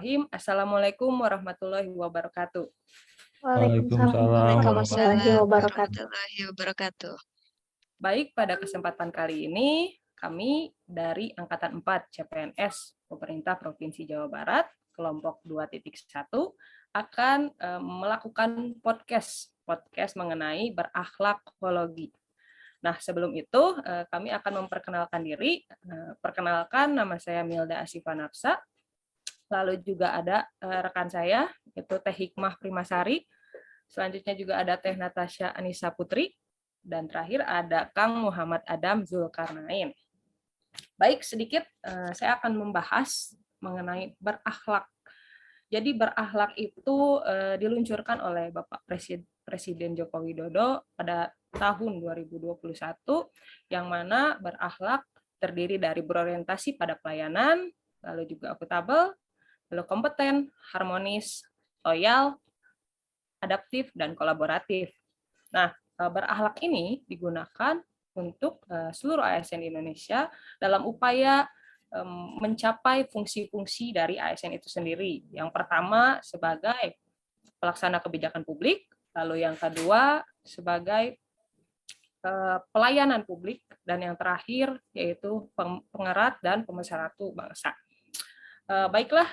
Bismillahirrahmanirrahim. Assalamualaikum warahmatullahi wabarakatuh. Waalaikumsalam warahmatullahi wabarakatuh. Baik, pada kesempatan kali ini kami dari Angkatan 4 CPNS Pemerintah Provinsi Jawa Barat, kelompok 2.1 akan melakukan podcast mengenai berakhlakologi. Nah, sebelum itu kami akan memperkenalkan diri. Perkenalkan, nama saya Milda Asifa Nafsa. Lalu juga ada rekan saya, yaitu Teh Hikmah Primasari. Selanjutnya juga ada Teh Natasha Anissa Putri. Dan terakhir ada Kang Muhammad Adam Zulkarnain. Baik, sedikit saya akan membahas mengenai berakhlak. Jadi berakhlak itu diluncurkan oleh Bapak Presiden Joko Widodo pada tahun 2021, yang mana berakhlak terdiri dari berorientasi pada pelayanan, lalu juga akuntabel, lalu kompeten, harmonis, loyal, adaptif, dan kolaboratif. Nah, berakhlak ini digunakan untuk seluruh ASN di Indonesia dalam upaya mencapai fungsi-fungsi dari ASN itu sendiri. Yang pertama sebagai pelaksana kebijakan publik, lalu yang kedua sebagai pelayanan publik, dan yang terakhir yaitu pengerat dan pemersatu bangsa. Baiklah,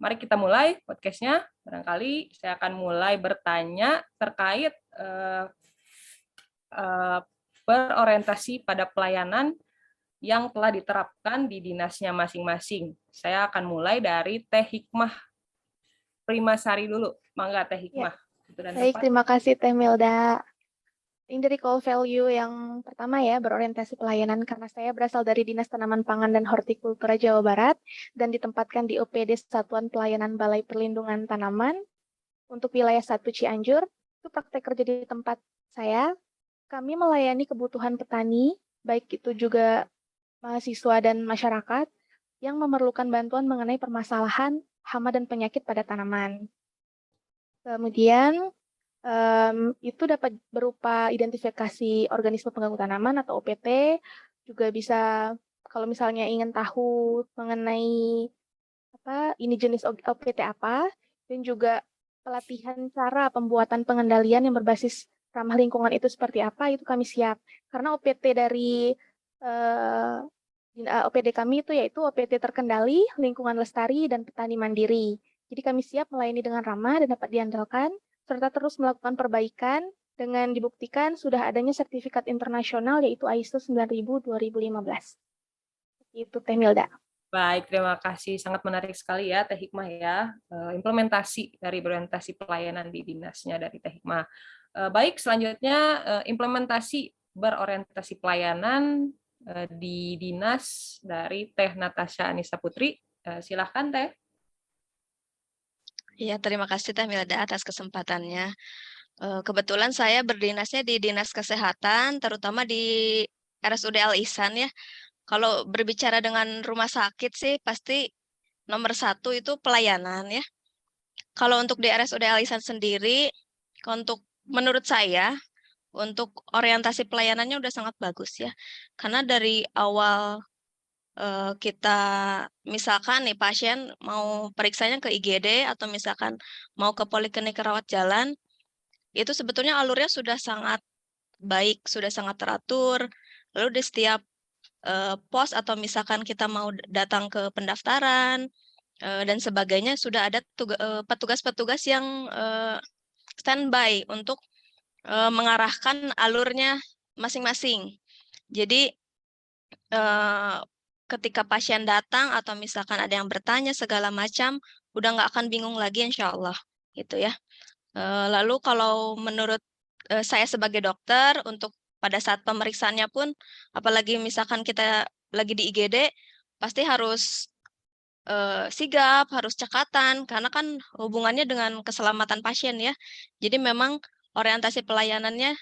mari kita mulai podcastnya. Barangkali saya akan mulai bertanya terkait berorientasi pada pelayanan yang telah diterapkan di dinasnya masing-masing. Saya akan mulai dari Teh Hikmah Primasari dulu. Mangga Teh Hikmah. Ya. Baik, terima kasih Teh Milda. Ini dari core value yang pertama ya, berorientasi pelayanan, karena saya berasal dari Dinas Tanaman Pangan dan Hortikultura Jawa Barat dan ditempatkan di OPD Satuan Pelayanan Balai Perlindungan Tanaman untuk wilayah 1 Cianjur. Itu praktek kerja di tempat saya. Kami melayani kebutuhan petani, baik itu juga mahasiswa dan masyarakat yang memerlukan bantuan mengenai permasalahan hama dan penyakit pada tanaman. Kemudian itu dapat berupa identifikasi organisme pengganggu tanaman atau OPT, juga bisa kalau misalnya ingin tahu mengenai ini jenis OPT apa, dan juga pelatihan cara pembuatan pengendalian yang berbasis ramah lingkungan itu seperti apa, itu kami siap. Karena OPT dari OPD kami itu yaitu OPT terkendali, lingkungan lestari, dan petani mandiri. Jadi kami siap melayani dengan ramah dan dapat diandalkan, serta terus melakukan perbaikan dengan dibuktikan sudah adanya sertifikat internasional yaitu ISO 9000-2015. Itu Teh Milda. Baik, terima kasih. Sangat menarik sekali ya Teh Hikmah ya. Implementasi dari berorientasi pelayanan di dinasnya dari Teh Hikmah. Baik, selanjutnya implementasi berorientasi pelayanan di dinas dari Teh Natasha Anissa Putri. Silahkan Teh. Ya, terima kasih Teh Milda atas kesempatannya. Kebetulan saya berdinasnya di Dinas Kesehatan, terutama di RSUD Al Ihsan ya. Kalau berbicara dengan rumah sakit sih pasti nomor 1 itu pelayanan ya. Kalau untuk di RSUD Al Ihsan sendiri, menurut saya, untuk orientasi pelayanannya udah sangat bagus ya. Karena dari awal kita misalkan nih pasien mau periksanya ke IGD atau misalkan mau ke poliklinik rawat jalan, itu sebetulnya alurnya sudah sangat baik, sudah sangat teratur. Lalu di setiap pos atau misalkan kita mau datang ke pendaftaran dan sebagainya sudah ada petugas-petugas yang standby untuk mengarahkan alurnya masing-masing. Jadi ketika pasien datang atau misalkan ada yang bertanya segala macam, udah nggak akan bingung lagi insya Allah, gitu ya. Lalu kalau menurut saya sebagai dokter, untuk pada saat pemeriksaannya pun, apalagi misalkan kita lagi di IGD, pasti harus sigap, harus cekatan, karena kan hubungannya dengan keselamatan pasien ya. Jadi memang orientasi pelayanannya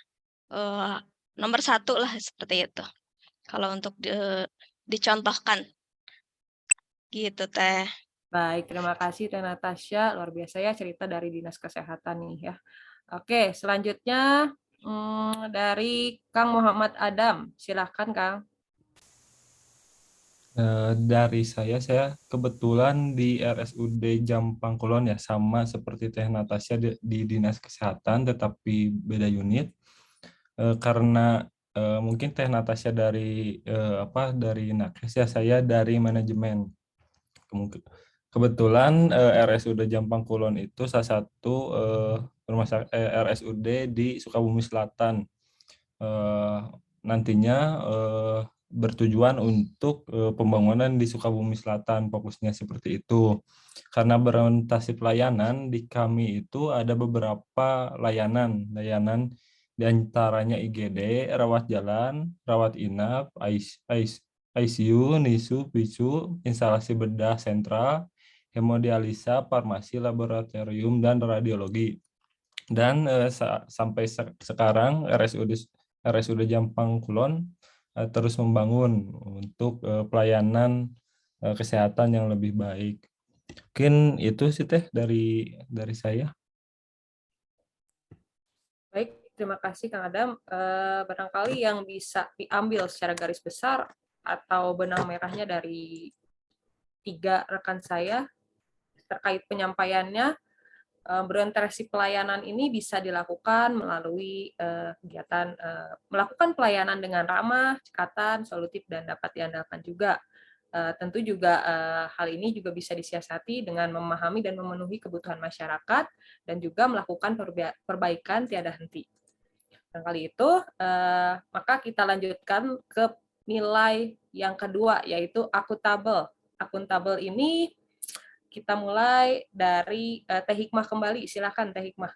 nomor 1 lah seperti itu. Kalau untuk dicontohkan, gitu Teh. Baik, terima kasih Teh Natasha. Luar biasa ya cerita dari Dinas Kesehatan nih ya. Oke, selanjutnya dari Kang Muhammad Adam. Silahkan Kang. Dari saya kebetulan di RSUD Jampang Kulon ya, sama seperti Teh Natasha di Dinas Kesehatan, tetapi beda unit. Karena mungkin Teh Natasha dari dari Nakes ya, saya dari manajemen. Kebetulan RSUD Jampang Kulon itu salah satu RSUD di Sukabumi Selatan. eh, Nantinya bertujuan untuk pembangunan di Sukabumi Selatan, fokusnya seperti itu. Karena berorientasi pelayanan di kami itu ada beberapa layanan di antaranya IGD, rawat jalan, rawat inap, ICU, NISU, PICU, instalasi bedah sentral, hemodialisa, farmasi, laboratorium, dan radiologi. Dan sampai sekarang RSUD Jampang Kulon terus membangun untuk pelayanan kesehatan yang lebih baik. Mungkin itu sih Teh dari saya. Baik, terima kasih Kang Adam. Barangkali yang bisa diambil secara garis besar atau benang merahnya dari 3 rekan saya terkait penyampaiannya, berorientasi pelayanan ini bisa dilakukan melalui kegiatan melakukan pelayanan dengan ramah, cekatan, solutif, dan dapat diandalkan juga. Tentu juga hal ini juga bisa disiasati dengan memahami dan memenuhi kebutuhan masyarakat dan juga melakukan perbaikan tiada henti. Dan kali itu, maka kita lanjutkan ke nilai yang kedua, yaitu akuntabel. Akuntabel ini kita mulai dari Teh Hikmah kembali. Silakan Teh Hikmah.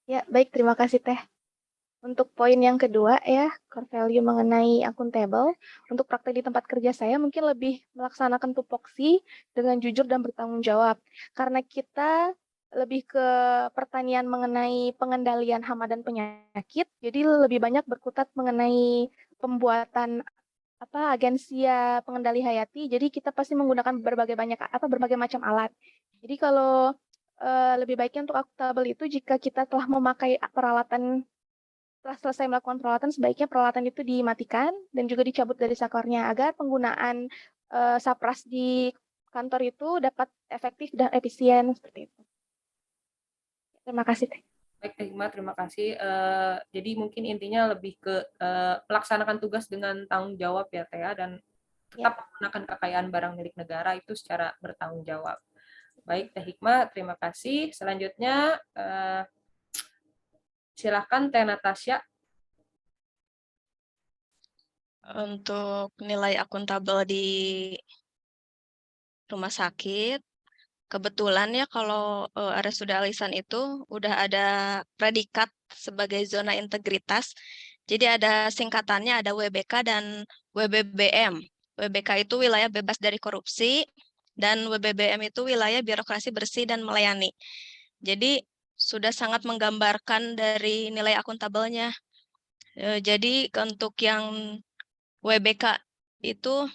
Ya, baik, terima kasih Teh. Untuk poin yang kedua ya, core value mengenai akuntabel, untuk praktek di tempat kerja saya mungkin lebih melaksanakan tupoksi dengan jujur dan bertanggung jawab. Karena kita lebih ke pertanian mengenai pengendalian hama dan penyakit, jadi lebih banyak berkutat mengenai pembuatan agensia pengendali hayati. Jadi kita pasti menggunakan berbagai macam alat. Jadi kalau lebih baiknya untuk akuntabel itu jika kita telah memakai peralatan, setelah selesai melakukan peralatan, sebaiknya peralatan itu dimatikan dan juga dicabut dari sakornya agar penggunaan sapras di kantor itu dapat efektif dan efisien seperti itu. Terima kasih. Baik, Teh Hikmah, terima kasih. Jadi mungkin intinya lebih ke melaksanakan tugas dengan tanggung jawab ya, Teh, dan tetap menggunakan kekayaan barang milik negara itu secara bertanggung jawab. Baik, Teh Hikmah, terima kasih. Selanjutnya, silakan Teh Natasha. Untuk nilai akuntabel di rumah sakit, kebetulan ya kalau RSUD Alisan itu udah ada predikat sebagai zona integritas. Jadi ada singkatannya, ada WBK dan WBBM. WBK itu wilayah bebas dari korupsi, dan WBBM itu wilayah birokrasi bersih dan melayani. Jadi sudah sangat menggambarkan dari nilai akuntabelnya. Jadi untuk yang WBK itu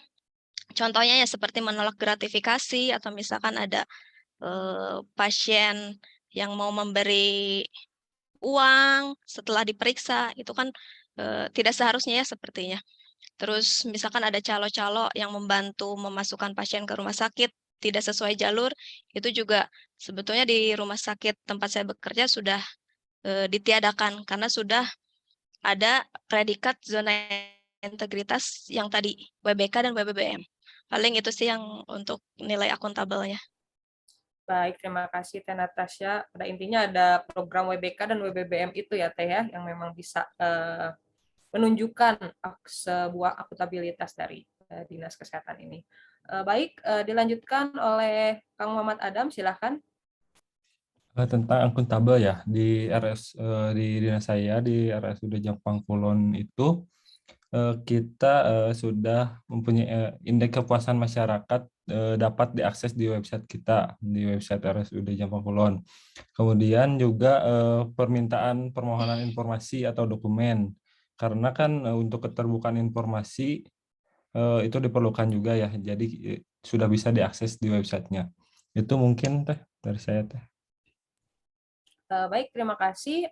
contohnya ya seperti menolak gratifikasi, atau misalkan ada pasien yang mau memberi uang setelah diperiksa, itu kan tidak seharusnya ya sepertinya. Terus misalkan ada calo-calo yang membantu memasukkan pasien ke rumah sakit tidak sesuai jalur, itu juga sebetulnya di rumah sakit tempat saya bekerja sudah ditiadakan karena sudah ada predikat zona integritas yang tadi WBK dan WBBM. Paling itu sih yang untuk nilai akuntabelnya. Baik, terima kasih Teh Natasha. Pada intinya ada program WBK dan WBBM itu ya Teh ya, yang memang bisa menunjukkan sebuah akuntabilitas dari Dinas Kesehatan ini. Baik, dilanjutkan oleh Kang Muhammad Adam, silakan. Tentang akuntabel ya di dinas saya di RSUD Jampang Kulon itu kita sudah mempunyai indeks kepuasan masyarakat dapat diakses di website kita, di website RSUD Jampang Kulon. Kemudian juga permintaan permohonan informasi atau dokumen, karena kan untuk keterbukaan informasi itu diperlukan juga ya, jadi sudah bisa diakses di websitenya. Itu mungkin Teh dari saya Teh. Baik, terima kasih.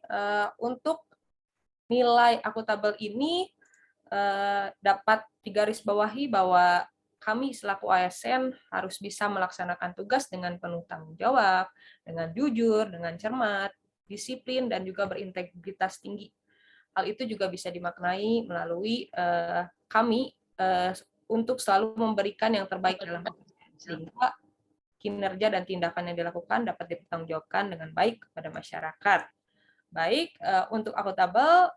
Untuk nilai akuntabel ini dapat digarisbawahi bahwa kami selaku ASN harus bisa melaksanakan tugas dengan penuh tanggung jawab, dengan jujur, dengan cermat, disiplin, dan juga berintegritas tinggi. Hal itu juga bisa dimaknai melalui kami untuk selalu memberikan yang terbaik dalam pekerjaan, sehingga kinerja dan tindakan yang dilakukan dapat dipertanggungjawabkan dengan baik kepada masyarakat. Baik, untuk akuntabel,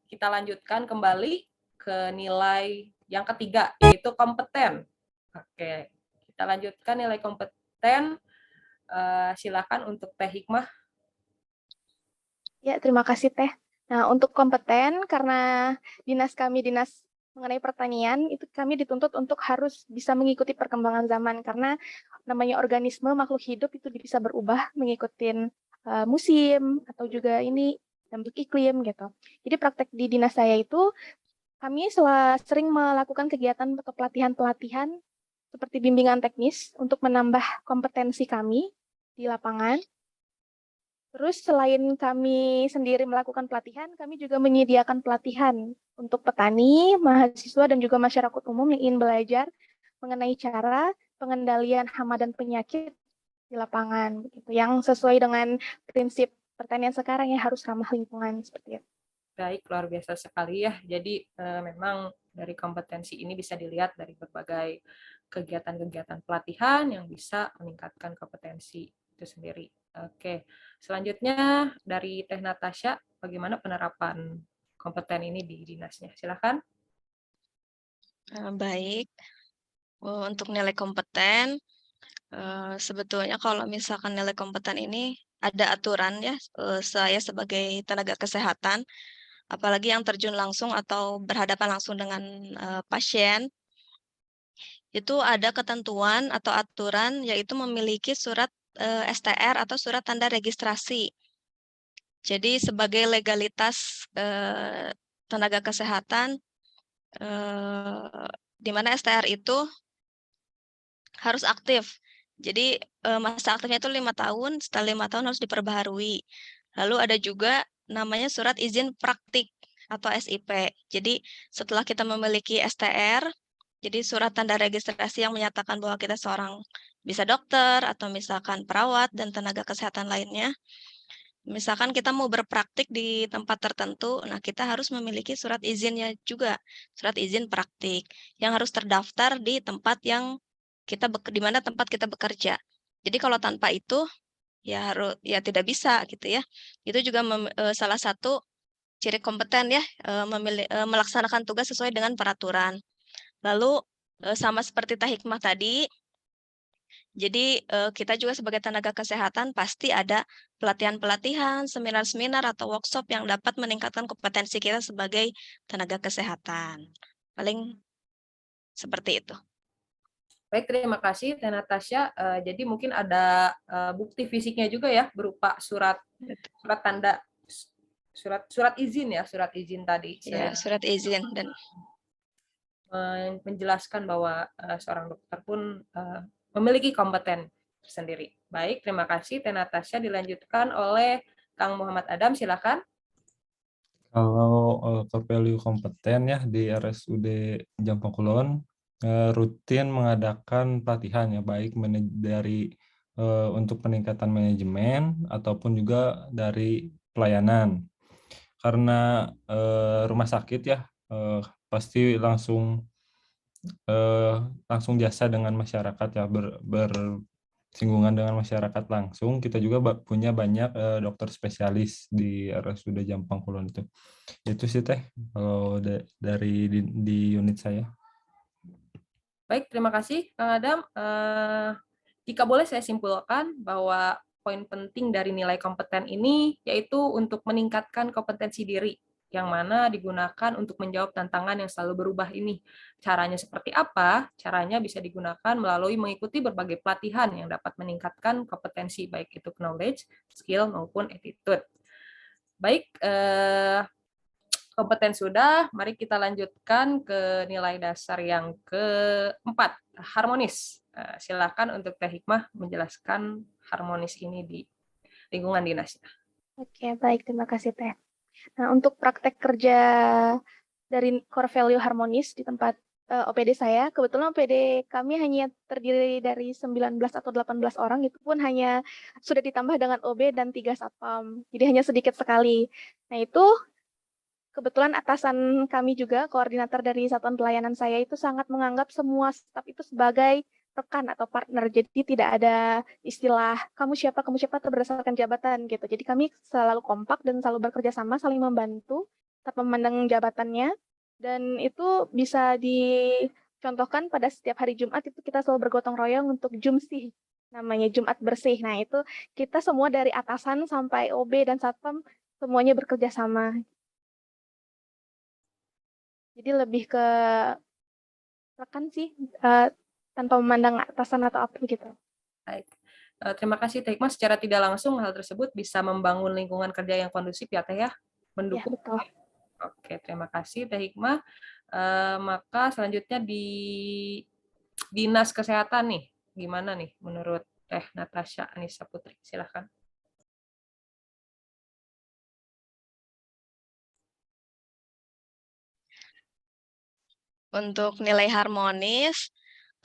kita lanjutkan kembali ke nilai yang ketiga, yaitu kompeten. Oke, kita lanjutkan nilai kompeten. Silakan untuk Teh Hikmah. Ya, terima kasih Teh. Nah, untuk kompeten, karena dinas kami dinas mengenai pertanian, itu kami dituntut untuk harus bisa mengikuti perkembangan zaman, karena namanya organisme makhluk hidup itu bisa berubah mengikuti musim atau juga ini bentuk iklim gitu. Jadi praktek di dinas saya itu kami sering melakukan kegiatan atau pelatihan-pelatihan seperti bimbingan teknis untuk menambah kompetensi kami di lapangan. Terus selain kami sendiri melakukan pelatihan, kami juga menyediakan pelatihan untuk petani, mahasiswa, dan juga masyarakat umum yang ingin belajar mengenai cara pengendalian hama dan penyakit di lapangan, begitu, yang sesuai dengan prinsip pertanian sekarang yang harus ramah lingkungan seperti itu. Baik, luar biasa sekali ya. Jadi memang dari kompetensi ini bisa dilihat dari berbagai kegiatan-kegiatan pelatihan yang bisa meningkatkan kompetensi itu sendiri. Oke, selanjutnya dari Teh Natasha, bagaimana penerapan kompeten ini di dinasnya? Silakan. Baik, untuk nilai kompeten, sebetulnya kalau misalkan nilai kompeten ini ada aturan ya, saya sebagai tenaga kesehatan, apalagi yang terjun langsung atau berhadapan langsung dengan pasien, itu ada ketentuan atau aturan yaitu memiliki surat STR atau surat tanda registrasi. Jadi sebagai legalitas tenaga kesehatan, di mana STR itu harus aktif. Jadi masa aktifnya itu 5 tahun, setelah 5 tahun harus diperbaharui. Lalu ada juga namanya surat izin praktik atau SIP. Jadi setelah kita memiliki STR, jadi surat tanda registrasi yang menyatakan bahwa kita seorang bisa dokter atau misalkan perawat dan tenaga kesehatan lainnya. Misalkan kita mau berpraktik di tempat tertentu, nah kita harus memiliki surat izinnya juga, surat izin praktik yang harus terdaftar di tempat yang di mana tempat kita bekerja. Jadi kalau tanpa itu ya tidak bisa gitu ya. Itu juga salah satu ciri kompeten ya, melaksanakan tugas sesuai dengan peraturan. Lalu sama seperti Teh Hikmah tadi, jadi kita juga sebagai tenaga kesehatan pasti ada pelatihan-pelatihan, seminar-seminar atau workshop yang dapat meningkatkan kompetensi kita sebagai tenaga kesehatan. Paling seperti itu. Baik, terima kasih Teh Natasha. Jadi mungkin ada bukti fisiknya juga ya, berupa surat tanda, surat izin ya, surat izin tadi. Ya, surat izin dan menjelaskan bahwa seorang dokter pun memiliki kompeten tersendiri. Baik, terima kasih Teh Natasha. Dilanjutkan oleh Kang Muhammad Adam, silakan. Kalau ke value kompeten ya di RSUD Jampang Kulon rutin mengadakan pelatihan ya, baik dari untuk peningkatan manajemen ataupun juga dari pelayanan. Karena rumah sakit ya pasti langsung jasa dengan masyarakat ya, bersinggungan dengan masyarakat langsung. Kita juga punya banyak dokter spesialis di RSUD Jampang Kulon itu. Itu sih Teh kalau dari di unit saya. Baik, terima kasih Kang Adam. Jika boleh saya simpulkan bahwa poin penting dari nilai kompeten ini yaitu untuk meningkatkan kompetensi diri, yang mana digunakan untuk menjawab tantangan yang selalu berubah ini. Caranya seperti apa? Caranya bisa digunakan melalui mengikuti berbagai pelatihan yang dapat meningkatkan kompetensi, baik itu knowledge, skill, maupun attitude. Baik, kompeten sudah, mari kita lanjutkan ke nilai dasar yang keempat, harmonis. Silakan untuk Teh Hikmah menjelaskan harmonis ini di lingkungan dinasnya. Oke, baik. Terima kasih, Teh. Nah, untuk praktek kerja dari core value harmonis di tempat OPD saya, kebetulan OPD kami hanya terdiri dari 19 atau 18 orang, itu pun hanya sudah ditambah dengan OB dan 3 satpam. Jadi hanya sedikit sekali. Nah, itu kebetulan atasan kami juga, koordinator dari satuan pelayanan saya itu sangat menganggap semua staf itu sebagai rekan atau partner. Jadi tidak ada istilah kamu siapa atau berdasarkan jabatan gitu. Jadi kami selalu kompak dan selalu bekerja sama, saling membantu tanpa memandang jabatannya. Dan itu bisa dicontohkan pada setiap hari Jumat itu kita selalu bergotong royong untuk Jumsih, namanya Jumat Bersih. Nah, itu kita semua dari atasan sampai OB dan satpam semuanya bekerja sama. Jadi lebih ke rekan sih, tanpa memandang atasan atau apa gitu. Baik. Terima kasih Teh Hikmah. Secara tidak langsung hal tersebut bisa membangun lingkungan kerja yang kondusif ya Teh ya, Ya, mendukung. betul. Oke, terima kasih Teh Hikmah. Maka selanjutnya di Dinas Kesehatan nih, gimana nih menurut Teh Natasha Anissa Putri? Silahkan. Untuk nilai harmonis,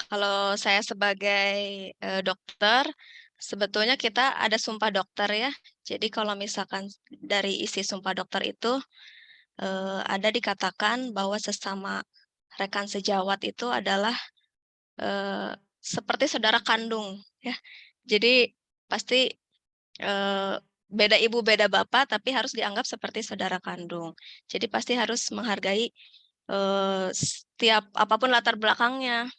kalau saya sebagai dokter, sebetulnya kita ada sumpah dokter ya. Jadi kalau misalkan dari isi sumpah dokter itu ada dikatakan bahwa sesama rekan sejawat itu adalah seperti saudara kandung ya. Jadi pasti beda ibu beda bapak tapi harus dianggap seperti saudara kandung. Jadi pasti harus menghargai setiap apapun latar belakangnya.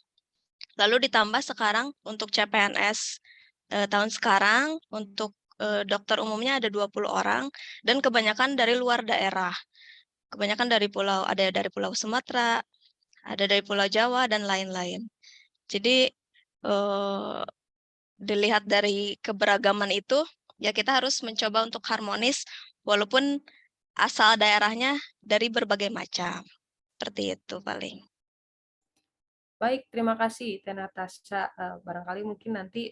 Lalu ditambah sekarang untuk CPNS tahun sekarang untuk dokter umumnya ada 20 orang dan kebanyakan dari luar daerah. Kebanyakan dari pulau, ada dari Pulau Sumatera, ada dari Pulau Jawa dan lain-lain. Jadi dilihat dari keberagaman itu, ya kita harus mencoba untuk harmonis walaupun asal daerahnya dari berbagai macam. Seperti itu paling. Baik, terima kasih Teh Natasha. Barangkali mungkin nanti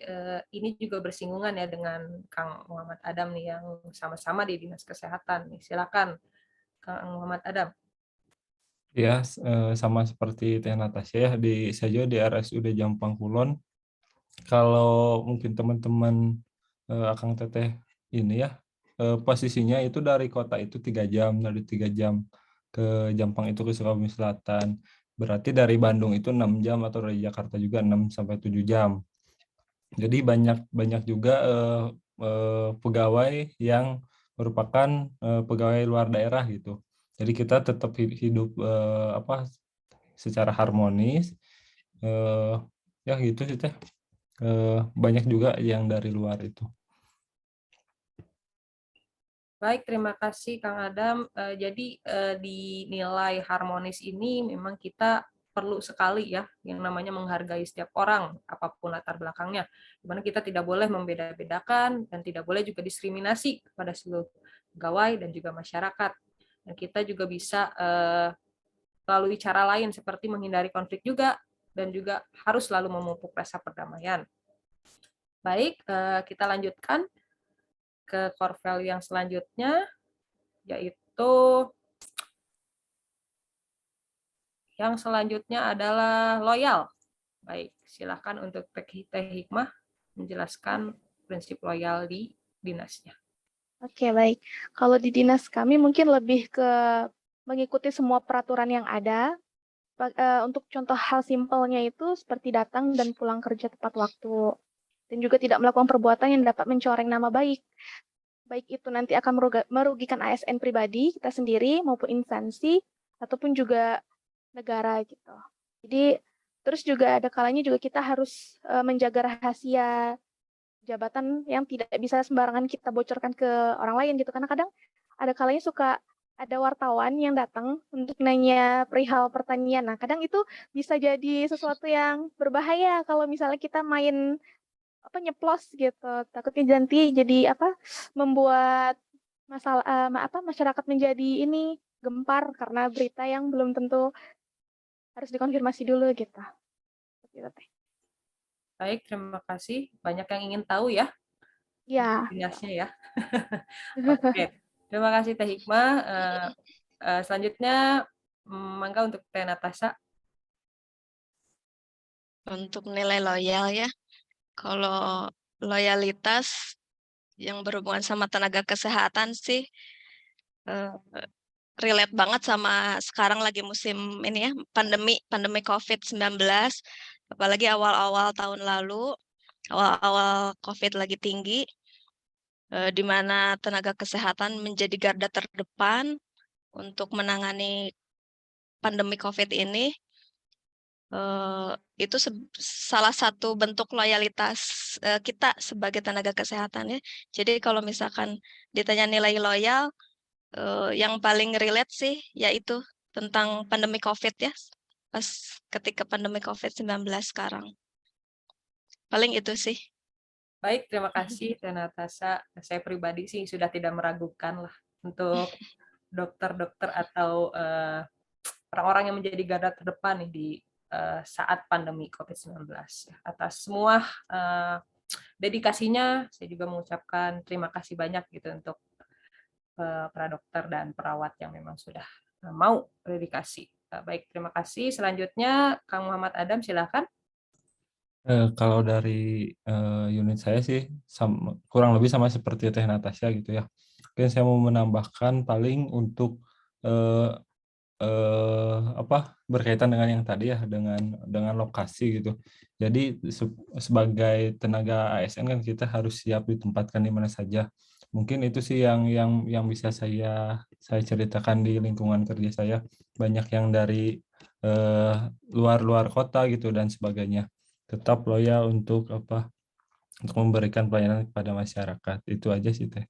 ini juga bersinggungan ya dengan Kang Muhammad Adam nih yang sama-sama di Dinas Kesehatan nih. Silakan Kang Muhammad Adam. Ya, sama seperti Teh Natasha ya, saya juga di RSUD Jampang Kulon. Kalau mungkin teman-teman Akang Teteh ini ya, posisinya itu dari kota itu 3 jam, dari 3 jam ke Jampang itu ke Sukabumi Selatan. Berarti dari Bandung itu 6 jam atau dari Jakarta juga 6 sampai 7 jam. Jadi banyak juga pegawai yang merupakan pegawai luar daerah gitu. Jadi kita tetap hidup secara harmonis. Eh, ya gitu sih Teh. Banyak juga yang dari luar itu. Baik, terima kasih Kang Adam. Jadi di nilai harmonis ini memang kita perlu sekali ya yang namanya menghargai setiap orang apapun latar belakangnya. Di mana kita tidak boleh membeda-bedakan dan tidak boleh juga diskriminasi kepada seluruh pegawai dan juga masyarakat. Dan kita juga bisa melalui cara lain seperti menghindari konflik juga dan juga harus selalu memupuk rasa perdamaian. Baik, kita lanjutkan ke core value yang selanjutnya, yaitu yang selanjutnya adalah loyal. Baik, silakan untuk Teh Hikmah menjelaskan prinsip loyal di dinasnya. Oke, baik. Kalau di dinas kami mungkin lebih ke mengikuti semua peraturan yang ada. Untuk contoh hal simpelnya itu seperti datang dan pulang kerja tepat waktu. Dan juga tidak melakukan perbuatan yang dapat mencoreng nama baik. Baik itu nanti akan merugikan ASN pribadi, kita sendiri, maupun instansi, ataupun juga negara gitu. Jadi, terus juga ada kalanya juga kita harus menjaga rahasia jabatan yang tidak bisa sembarangan kita bocorkan ke orang lain gitu. Karena kadang ada kalanya suka ada wartawan yang datang untuk nanya perihal pertanian. Nah, kadang itu bisa jadi sesuatu yang berbahaya kalau misalnya kita main nyeplos gitu. Takutnya nanti jadi membuat masalah masyarakat menjadi ini gempar karena berita yang belum tentu harus dikonfirmasi dulu gitu. Baik, terima kasih. Banyak yang ingin tahu ya Ya. dinasnya ya. Oke, Terima kasih Teh Hikmah. Selanjutnya, mangga untuk Teh Natasha. Untuk nilai loyal ya, kalau loyalitas yang berhubungan sama tenaga kesehatan sih eh, relate banget sama sekarang lagi musim ini ya, pandemi COVID-19, apalagi awal-awal tahun lalu, awal-awal COVID lagi tinggi, di mana tenaga kesehatan menjadi garda terdepan untuk menangani pandemi COVID ini. eh, itu salah satu bentuk loyalitas kita sebagai tenaga kesehatan ya. Jadi kalau misalkan ditanya nilai loyal, yang paling relate sih yaitu tentang pandemi COVID ya, pas ketika pandemi COVID-19 sekarang. Paling itu sih. Baik, terima kasih Teh Natasha. Saya pribadi sih sudah tidak meragukan lah untuk dokter-dokter atau orang-orang yang menjadi garda terdepan nih di saat pandemi COVID-19. Atas semua dedikasinya, saya juga mengucapkan terima kasih banyak gitu untuk para dokter dan perawat yang memang sudah mau dedikasi. Baik, terima kasih. Selanjutnya, Kang Muhammad Adam, silakan. Kalau dari unit saya sih kurang lebih sama seperti Teh Natasha gitu ya. Mungkin saya mau menambahkan paling untuk eh, berkaitan dengan yang tadi ya, dengan lokasi gitu. Jadi sebagai tenaga ASN kan kita harus siap ditempatkan di mana saja. Mungkin itu sih yang bisa saya ceritakan di lingkungan kerja saya. Banyak yang dari luar kota gitu dan sebagainya. Tetap loyal untuk memberikan pelayanan kepada masyarakat. Itu aja sih Teh.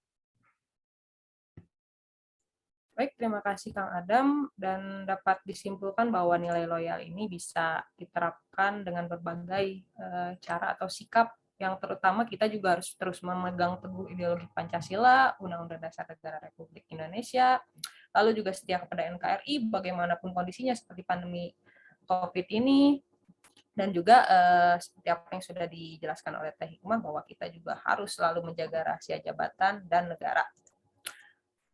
Baik, terima kasih Kang Adam, dan dapat disimpulkan bahwa nilai loyal ini bisa diterapkan dengan berbagai cara atau sikap, yang terutama kita juga harus terus memegang teguh ideologi Pancasila, Undang-Undang Dasar Negara Republik Indonesia, lalu juga setia kepada NKRI bagaimanapun kondisinya seperti pandemi COVID ini, dan juga seperti apa yang sudah dijelaskan oleh Teh Hikmah bahwa kita juga harus selalu menjaga rahasia jabatan dan negara.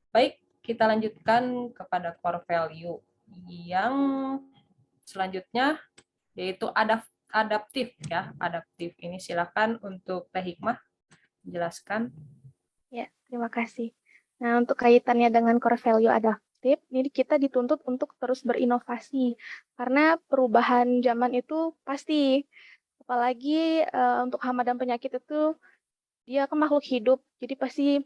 Baik, kita lanjutkan kepada core value yang selanjutnya, yaitu adaptif ya. Adaptif ini silakan untuk Teh Hikmah jelaskan. Ya, terima kasih. Nah, untuk kaitannya dengan core value adaptif, ini kita dituntut untuk terus berinovasi karena perubahan zaman itu pasti, apalagi untuk hama dan penyakit itu dia kan makhluk hidup, jadi pasti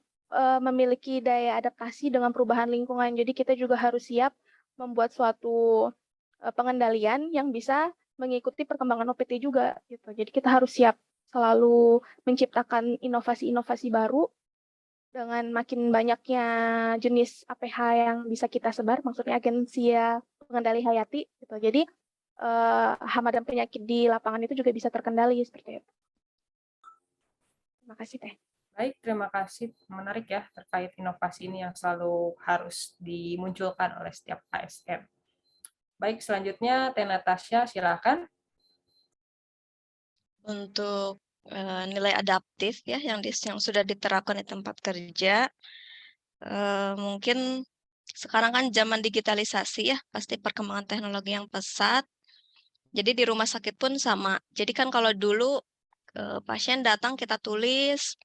memiliki daya adaptasi dengan perubahan lingkungan. Jadi kita juga harus siap membuat suatu pengendalian yang bisa mengikuti perkembangan OPT juga gitu. Jadi kita harus siap selalu menciptakan inovasi-inovasi baru dengan makin banyaknya jenis APH yang bisa kita sebar, maksudnya agensi pengendali hayati gitu. Jadi hama dan penyakit di lapangan itu juga bisa terkendali seperti itu. Terima kasih Teh. Baik, terima kasih. Menarik ya terkait inovasi ini yang selalu harus dimunculkan oleh setiap ASN. Baik, selanjutnya Teh Natasha, silakan. Untuk nilai adaptif ya yang sudah diterapkan di tempat kerja, mungkin sekarang kan zaman digitalisasi ya, pasti perkembangan teknologi yang pesat. Jadi di rumah sakit pun sama. Jadi kan kalau dulu pasien datang kita tulis,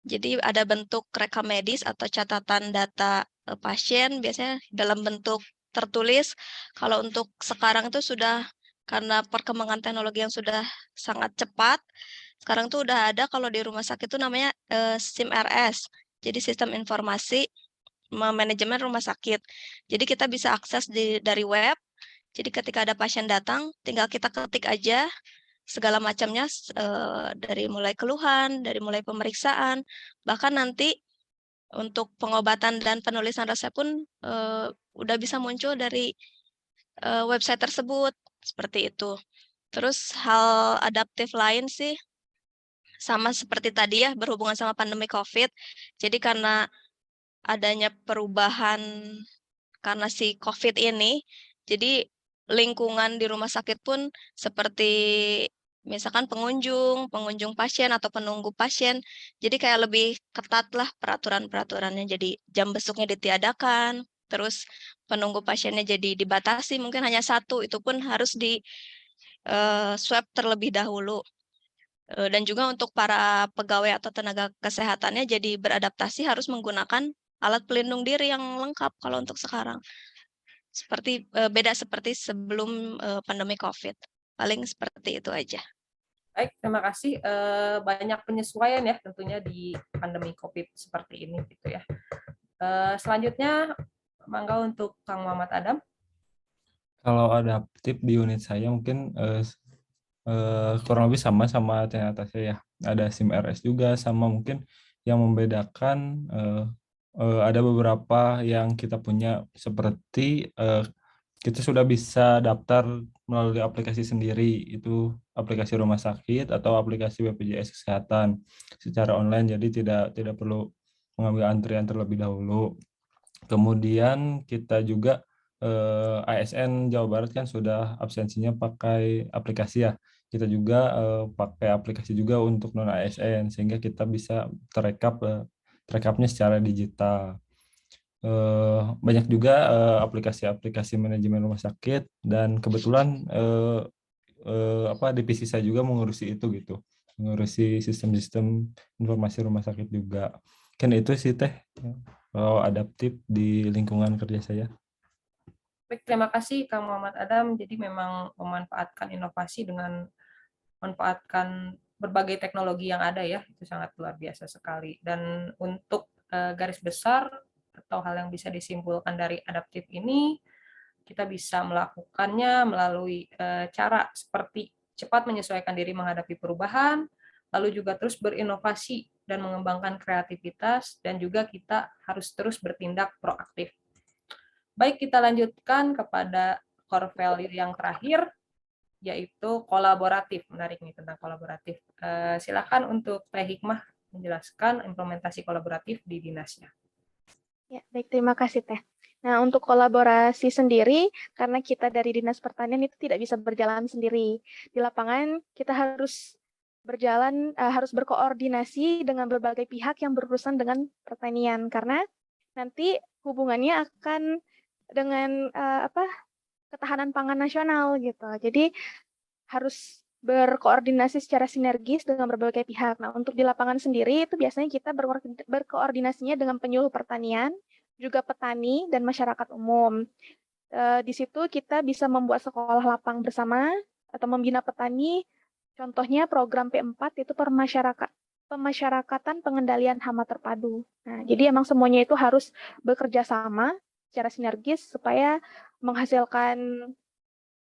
jadi ada bentuk rekam medis atau catatan data pasien biasanya dalam bentuk tertulis. Kalau untuk sekarang itu sudah karena perkembangan teknologi yang sudah sangat cepat, sekarang tuh udah ada kalau di rumah sakit itu namanya SIM-RS. Jadi sistem informasi manajemen rumah sakit. Jadi kita bisa akses dari web. Jadi ketika ada pasien datang, tinggal kita ketik aja segala macamnya, dari mulai keluhan, dari mulai pemeriksaan, bahkan nanti untuk pengobatan dan penulisan resep pun udah bisa muncul dari website tersebut, seperti itu. Terus hal adaptif lain sih, sama seperti tadi ya, berhubungan sama pandemi COVID. Jadi karena adanya perubahan karena si COVID ini, jadi lingkungan di rumah sakit pun seperti misalkan pengunjung pasien atau penunggu pasien. Jadi kayak lebih ketat lah peraturan-peraturannya. Jadi jam besuknya ditiadakan, terus penunggu pasiennya jadi dibatasi, mungkin hanya satu, itu pun harus di swab terlebih dahulu. Dan juga untuk para pegawai atau tenaga kesehatannya jadi beradaptasi harus menggunakan alat pelindung diri yang lengkap kalau untuk sekarang. Beda seperti sebelum pandemi COVID. Paling seperti itu aja. Baik, terima kasih. Banyak penyesuaian ya tentunya di pandemi COVID seperti ini gitu ya. Selanjutnya, mangga untuk Kang Muhammad Adam. Kalau adaptif di unit saya mungkin kurang lebih sama ternyata saya. Ada SIM RS juga, sama mungkin yang membedakan ada beberapa yang kita punya seperti kita sudah bisa daftar melalui aplikasi sendiri, itu aplikasi rumah sakit atau aplikasi BPJS Kesehatan secara online, jadi tidak perlu mengambil antrian terlebih dahulu. Kemudian kita juga ASN Jawa Barat kan sudah absensinya pakai aplikasi ya. Kita juga pakai aplikasi juga untuk non ASN sehingga kita bisa terekapnya secara digital. Banyak juga aplikasi-aplikasi manajemen rumah sakit, dan kebetulan divisi saya juga mengurusi itu gitu, mengurusi sistem-sistem informasi rumah sakit juga. Kan itu sih Teh kalau adaptif di lingkungan kerja saya. Baik, terima kasih Kang Muhammad Adam. Jadi memang memanfaatkan inovasi dengan memanfaatkan berbagai teknologi yang ada ya, itu sangat luar biasa sekali. Dan untuk garis besar atau hal yang bisa disimpulkan dari adaptif ini, kita bisa melakukannya melalui cara seperti cepat menyesuaikan diri menghadapi perubahan, lalu juga terus berinovasi dan mengembangkan kreativitas, dan juga kita harus terus bertindak proaktif. Baik, kita lanjutkan kepada core value yang terakhir, yaitu kolaboratif. Menarik nih tentang kolaboratif. Silakan untuk Teh Hikmah menjelaskan implementasi kolaboratif di dinasnya. Ya, baik, terima kasih Teh. Nah, untuk kolaborasi sendiri, karena kita dari Dinas Pertanian itu tidak bisa berjalan sendiri. Di lapangan kita harus harus berkoordinasi dengan berbagai pihak yang berurusan dengan pertanian, karena nanti hubungannya akan dengan ketahanan pangan nasional gitu. Jadi harus berkoordinasi secara sinergis dengan berbagai pihak. Nah, untuk di lapangan sendiri itu biasanya kita berkoordinasinya dengan penyuluh pertanian, juga petani dan masyarakat umum. Di situ kita bisa membuat sekolah lapang bersama atau membina petani. Contohnya program P4 itu pemasyarakatan pengendalian hama terpadu. Nah, jadi emang semuanya itu harus bekerja sama secara sinergis supaya menghasilkan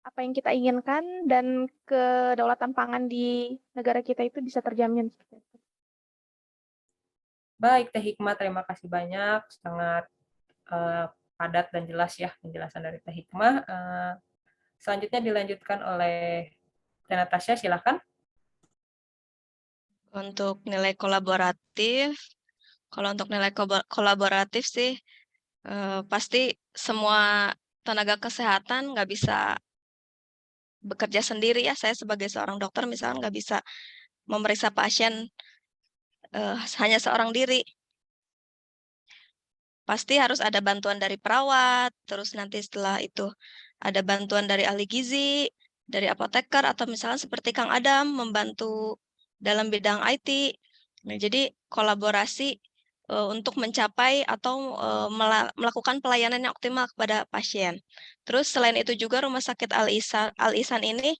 apa yang kita inginkan dan kedaulatan pangan di negara kita itu bisa terjamin. Baik, Teh Hikmah, terima kasih banyak. Sangat padat dan jelas ya penjelasan dari Teh Hikmah. Selanjutnya dilanjutkan oleh Teh Natasha, silakan. Untuk nilai kolaboratif, kalau untuk nilai kolaboratif sih pasti semua tenaga kesehatan nggak bisa bekerja sendiri ya. Saya sebagai seorang dokter misalnya nggak bisa memeriksa pasien hanya seorang diri. Pasti harus ada bantuan dari perawat, terus nanti setelah itu ada bantuan dari ahli gizi, dari apoteker, atau misalnya seperti Kang Adam membantu dalam bidang IT. Nah, jadi kolaborasi untuk mencapai atau melakukan pelayanan yang optimal kepada pasien. Terus selain itu juga Rumah Sakit Al-Ihsan ini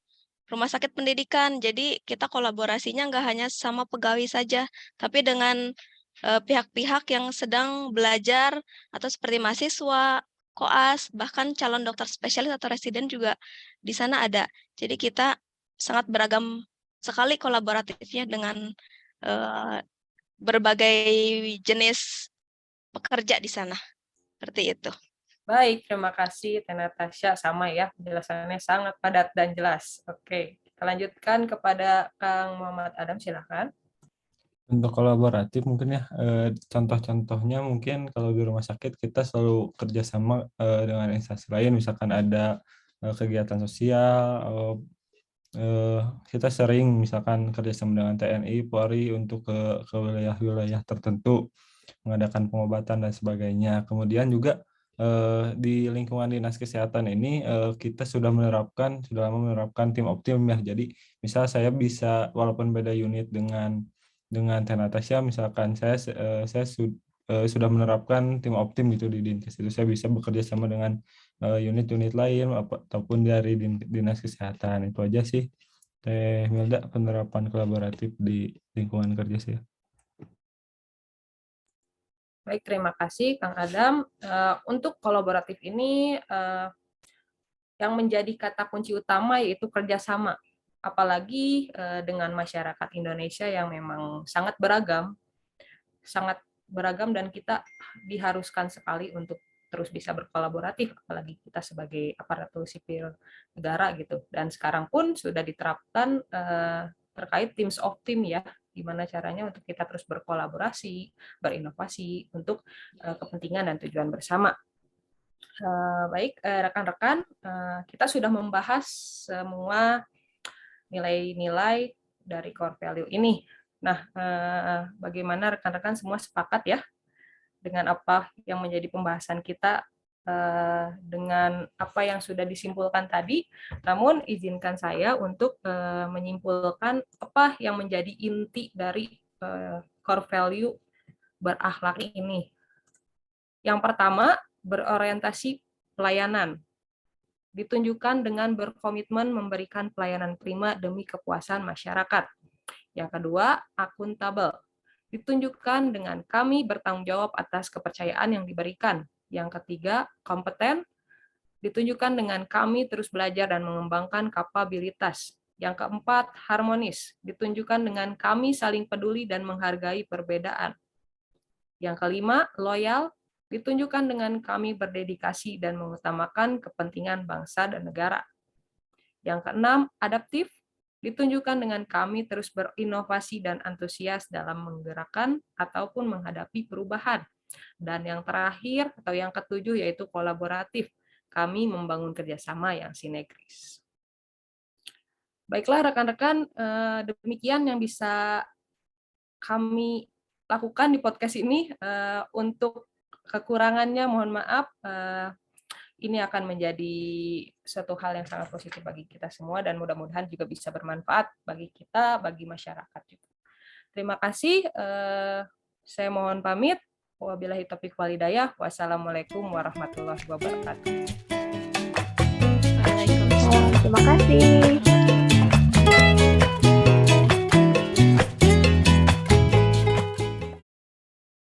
rumah sakit pendidikan, jadi kita kolaborasinya nggak hanya sama pegawai saja, tapi dengan pihak-pihak yang sedang belajar atau seperti mahasiswa, koas, bahkan calon dokter spesialis atau residen juga di sana ada. Jadi kita sangat beragam sekali kolaboratifnya dengan berbagai jenis pekerja di sana. Seperti itu. Baik, terima kasih Teh Natasha. Sama ya, penjelasannya sangat padat dan jelas. Oke, kita lanjutkan kepada Kang Muhammad Adam, silakan. Untuk kolaboratif mungkin ya, contoh-contohnya mungkin kalau di rumah sakit kita selalu kerjasama dengan instansi lain, misalkan ada kegiatan sosial, kita sering misalkan kerjasama dengan TNI, Polri untuk ke wilayah-wilayah tertentu, mengadakan pengobatan dan sebagainya. Kemudian juga di lingkungan dinas kesehatan ini kita sudah lama menerapkan tim optim ya. Jadi misal saya bisa walaupun beda unit dengan Tenatasya, misalkan saya sudah menerapkan tim optim gitu di Dinkes itu, saya bisa bekerja sama dengan unit-unit lain ataupun dari dinas kesehatan. Itu aja sih Teh Milda, penerapan kolaboratif di lingkungan kerja saya. Baik, terima kasih Kang Adam. Untuk kolaboratif ini yang menjadi kata kunci utama yaitu kerjasama. Apalagi dengan masyarakat Indonesia yang memang sangat beragam dan kita diharuskan sekali untuk terus bisa berkolaboratif, apalagi kita sebagai aparatur sipil negara gitu. Dan sekarang pun sudah diterapkan terkait teams of team ya, gimana caranya untuk kita terus berkolaborasi, berinovasi untuk kepentingan dan tujuan bersama. Baik, rekan-rekan, kita sudah membahas semua nilai-nilai dari core value ini. Nah, bagaimana rekan-rekan semua sepakat ya dengan apa yang menjadi pembahasan kita, dengan apa yang sudah disimpulkan tadi? Namun izinkan saya untuk menyimpulkan apa yang menjadi inti dari core value berakhlak ini. Yang pertama, berorientasi pelayanan. Ditunjukkan dengan berkomitmen memberikan pelayanan prima demi kepuasan masyarakat. Yang kedua, akuntabel. Ditunjukkan dengan kami bertanggung jawab atas kepercayaan yang diberikan. Yang ketiga, kompeten. Ditunjukkan dengan kami terus belajar dan mengembangkan kapabilitas. Yang keempat, harmonis. Ditunjukkan dengan kami saling peduli dan menghargai perbedaan. Yang kelima, loyal. Ditunjukkan dengan kami berdedikasi dan mengutamakan kepentingan bangsa dan negara. Yang keenam, adaptif. Ditunjukkan dengan kami terus berinovasi dan antusias dalam menggerakkan ataupun menghadapi perubahan. Dan yang terakhir atau yang ketujuh yaitu kolaboratif. Kami membangun kerjasama yang sinergis. Baiklah rekan-rekan, demikian yang bisa kami lakukan di podcast ini. Untuk kekurangannya mohon maaf, ini akan menjadi suatu hal yang sangat positif bagi kita semua dan mudah-mudahan juga bisa bermanfaat bagi kita, bagi masyarakat juga. Terima kasih, saya mohon pamit. Wabillahi taufiq wal hidayah. Wassalamualaikum warahmatullahi wabarakatuh. Waalaikumsalam. Terima kasih.